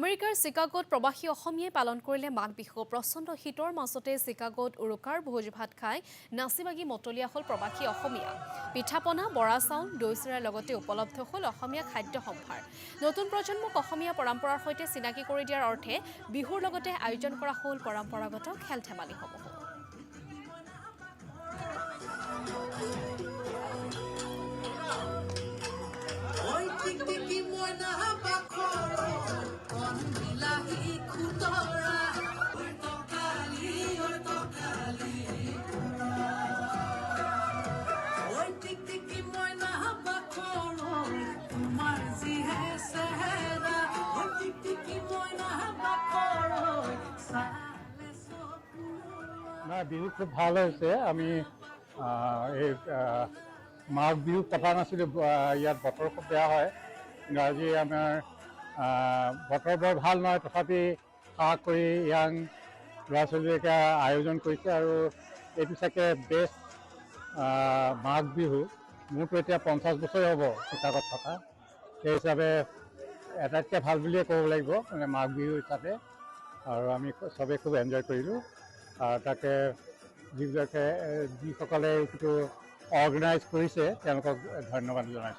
আমেৰিকাৰ চিকাগোত প্ৰবাসী অসমীয়াই পালন কৰিলে মাঘ বিহু। প্ৰচণ্ড শীতৰ মাজতে চিকাগোত উৰুকাৰ ভোজ ভাত খাই নাচি বাগি মতলীয়া হ'ল প্ৰবাসী অসমীয়া। পিঠাপনা, বৰা চাউল, দৈ চিৰাৰ লগতে উপলব্ধ হ'ল অসমীয়া খাদ্য সম্ভাৰ। নতুন প্ৰজন্মক অসমীয়া পৰম্পৰাৰ সৈতে চিনাকি কৰি দিয়াৰ অৰ্থে বিহুৰ লগতে আয়োজন কৰা হ'ল পৰম্পৰাগত খেল ধেমালিসমূহ। বিহু খুব ভাল হৈছে। আমি এই মাঘ বিহু পতা নাছিলোঁ, ইয়াত বতৰ খুব বেয়া হয়। আজি আমাৰ বতৰ বৰ ভাল নহয়, তথাপি সাহ কৰি ইয়াং ল'ৰা ছোৱালীকে আয়োজন কৰিছে আৰু এইটো চাগে বেষ্ট মাঘ বিহু। মোৰতো এতিয়া 50 বছৰে হ'ব চিকাগোত থকা, সেই হিচাপে আটাইতকৈ ভাল বুলিয়ে ক'ব লাগিব মানে মাঘ বিহু হিচাপে। আৰু আমি চবেই খুব এনজয় কৰিলোঁ। তাকে যিসকলে এইটো অৰ্গেনাইজ কৰিছে তেওঁলোকক ধন্যবাদ জনাইছোঁ।